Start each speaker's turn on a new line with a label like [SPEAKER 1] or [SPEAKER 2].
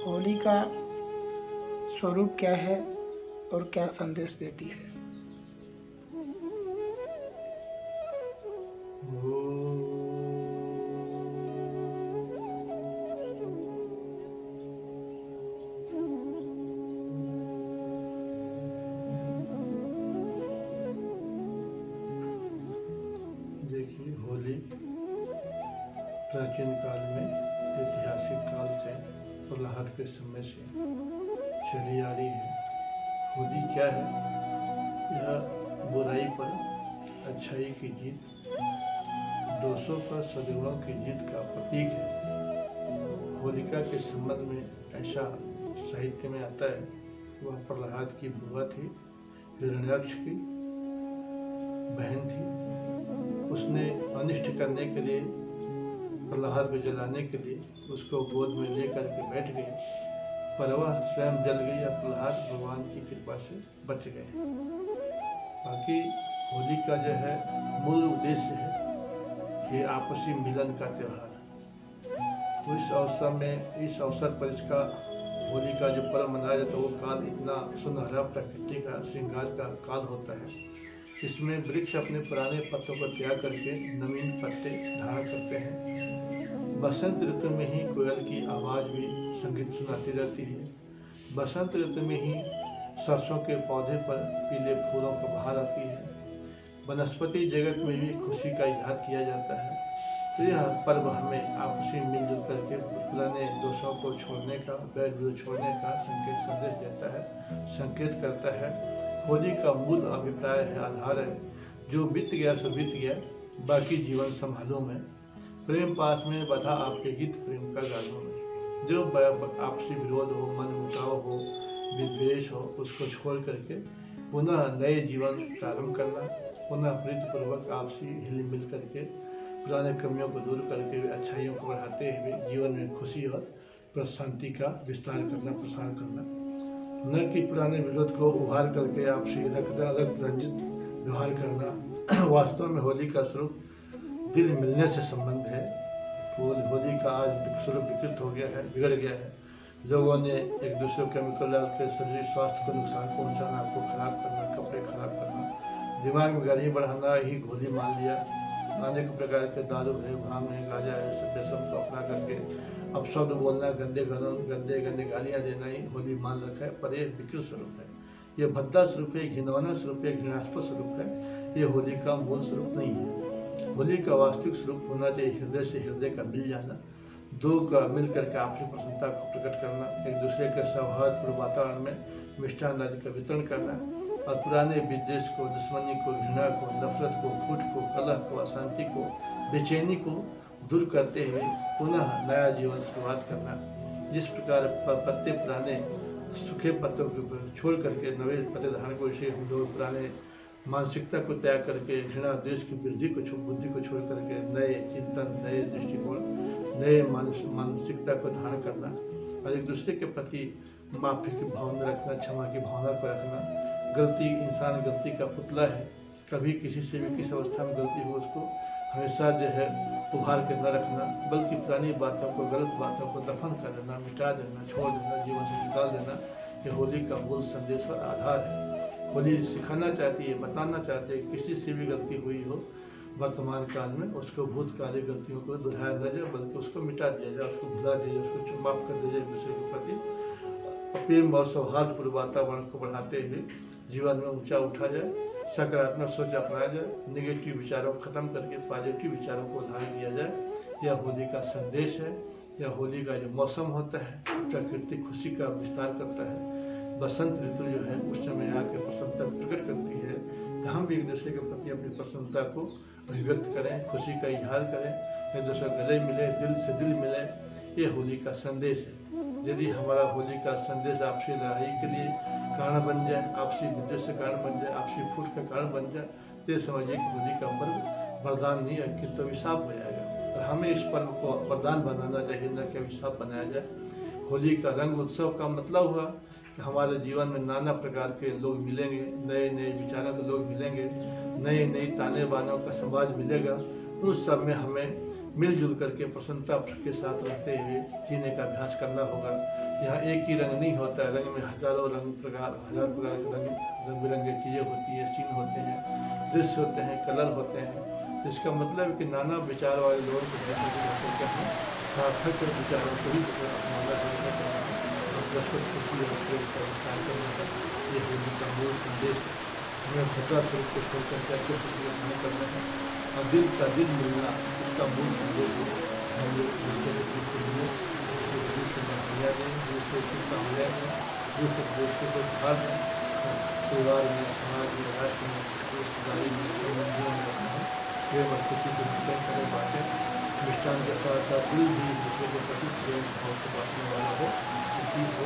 [SPEAKER 1] होली का स्वरूप क्या है और क्या संदेश देती है।
[SPEAKER 2] देखिए, होली प्राचीन काल में ऐतिहासिक काल से प्रहलाद के समय से चली आ रही है। होली क्या है? यह बुराई पर अच्छाई की जीत, दोषों पर सद्गुणों की जीत का प्रतीक है। होलिका के संबंध में ऐसा साहित्य में आता है, वह प्रहलाद की बुआ थी, हिरण्याक्ष की बहन थी। उसने अनिष्ट करने के लिए, प्रहलाद को जलाने के लिए उसको गोद में लेकर के बैठ गए, पर वह स्वयं जल गई और प्रहलाद भगवान की कृपा से बच गए। बाकी होली का जो है मूल उद्देश्य है कि आपसी मिलन का त्यौहार। इस अवसर पर इसका होली का जो पर्व मनाया जाता है, वो काल इतना सुनहरा प्रकृति का श्रृंगार का काल होता है। इसमें वृक्ष अपने पुराने पत्तों को त्याग करके नवीन पत्ते धारण करते हैं। बसंत ऋतु में ही कोयल की आवाज़ भी संगीत सुनाती रहती है। बसंत ऋतु में ही सरसों के पौधे पर पीले फूलों को बहार आती है। वनस्पति जगत में भी खुशी का इजहार किया जाता है। तो यह पर्व हमें आपसी मिलजुल करके पुराने दोषों को छोड़ने का, वैर विरोध छोड़ने का संदेश देता है, संकेत करता है। होली का मूल अभिप्राय है, आधार है, जो बीत गया सो बीत गया, बाकी जीवन संभालो में। प्रेम पास में बधा आपके हित, प्रेम का गानों में। जो आपसी विरोध हो, मन मुटाव हो, विद्वेष हो, उसको छोड़ करके पुनः नए जीवन प्रारंभ करना, पुनः प्रीतिपूर्वक आपसी हिल मिल करके पुराने कमियों को दूर करके अच्छाइयों को बढ़ाते हुए जीवन में खुशी और शांति का विस्तार करना, प्रसार करना। न कि पुराने विरोध को उभार करके आपसी अलग रंजित व्यवहार करना। वास्तव में होली का स्वरूप दिल मिलने से संबंध है। होली का आज स्वरूप विकृत हो गया है, बिगड़ गया है। लोगों ने एक दूसरे को केमिकल डाल के शरीर स्वास्थ्य को नुकसान पहुंचाना, आपको खराब करना, कपड़े खराब करना, दिमाग में गर्मी बढ़ाना ही होली मान लिया। अनेक प्रकार के दारू है, भांग है, गांजा है, सब को अपना करके अपशब्द बोलना, गंदे गालियाँ देना ही होली मान रखा है। पर यह विकृत स्वरूप है, ये भद्दा स्वरूप है, घिनौना स्वरूप है, घृणास्पद स्वरूप है। ये होली का मूल स्वरूप नहीं है। होली का वास्तविक स्वरूप होना चाहिए हृदय से हृदय का मिल जाना, दो का मिल करके आपसी प्रसन्नता को प्रकट करना, एक दूसरे के सौहार्दपूर्ण वातावरण में मिष्ठान आदि का वितरण करना, और पुराने विद्वेष को, दुश्मनी को, घृणा को, नफरत को, फूट को, कलह को, अशांति को, बेचैनी को दूर करते हुए पुनः नया जीवन शुरुआत करना। जिस प्रकार पत्ते पुराने सूखे पत्तों के ऊपर छोड़ करके नए पत्ते धारण को, इसे हम लोग पुराने मानसिकता को त्याग करके घृणा देश की बुद्धि को छोड़ करके नए चिंतन, नए दृष्टिकोण, नए मानसिकता को धारण करना, और एक दूसरे के प्रति माफी की भावना रखना, क्षमा की भावना को रखना। इंसान गलती का पुतला है, कभी किसी से भी किस अवस्था में गलती हो उसको हमेशा जो है उभार के न रखना, बल्कि पुरानी बातों को, गलत बातों को दफन कर देना, मिटा देना, छोड़ देना, जीवन से निकाल देना। ये होली का मूल संदेश और आधार है। होली सिखाना चाहती है, बताना चाहती है, किसी से भी गलती हुई हो वर्तमान काल में, उसको भूतकालिक गलतियों को दोहराया न जाए, बल्कि उसको मिटा दिया जाए, उसको भुला दिया जाए, उसको माफ कर दिया जाए। एक दूसरे के प्रति प्रेम और सौहार्दपूर्ण वातावरण को बढ़ाते हुए जीवन में ऊंचा उठा जाए, सकारात्मक सोच अपनाया जाए, निगेटिव विचारों को खत्म करके पॉजिटिव विचारों को उदाहरण दिया जाए। यह होली का संदेश है। यह होली का जो मौसम होता है, प्रकृति खुशी का विस्तार करता है। बसंत ऋतु जो है उस समय आके प्रसन्नता प्रकट करती है। तो हम भी एक दूसरे के प्रति अपनी प्रसन्नता को अभिव्यक्त करें, खुशी का इजहार करें, एक दूसरे गले मिले, दिल से दिल मिले। ये होली का संदेश है। यदि हमारा होली का संदेश आपसी लड़ाई के लिए कारण बन जाए, आपसी विद्वेष का कारण बन जाए, आपसी फूट का कारण बन जाए, तो ये समझिए कि होली का पर्व वरदान नहीं है, किंतु अभिशाप हो जाएगा। और हमें इस पर्व को वरदान बनाना चाहिए, न कि अभिशाप बनाया जाए। होली का रंग उत्सव का मतलब हुआ कि हमारे जीवन में नाना प्रकार के लोग मिलेंगे, नए नए विचारों के लोग मिलेंगे, नए नए ताने बानों का समाज मिलेगा। उस सब में हमें मिलजुल करके प्रसन्नता के साथ रहते हुए जीने का अभ्यास करना होगा। यहाँ एक ही रंग नहीं होता है, रंग में हजारों हजार प्रकार के रंग बिरंगे चीज़ें होती है, सीन होते हैं, दृश्य होते हैं, कलर होते हैं। तो इसका मतलब है कि नाना विचार वाले लोगों को करके हम सार्थक विचारों को ही अपनाना है और दर्शक खुशी और प्रेम का विस्तार करना है। ये होली का मूल संदेश है। हमें भद्रा स्वरूप को छोड़कर कैसे खुशी नहीं करना है और दिल का दिल मिलना इसका मूल संदेश है। हम लोग दूसरे व्यक्ति के लिए दूसरे से बढ़िया दें, दूसरे से कामयाब दें, दूसरे दोस्तों को भाग दें, परिवार में, समाज में, राष्ट्र में, रिश्तेदारी में, संबंधियों में अपने प्रेम और खुशी को वितरण करें बातें। मिष्ठान के साथ साथ दिल भी दूसरे के प्रति प्रेम भाव से बांटने वाला हो, सुखी हो।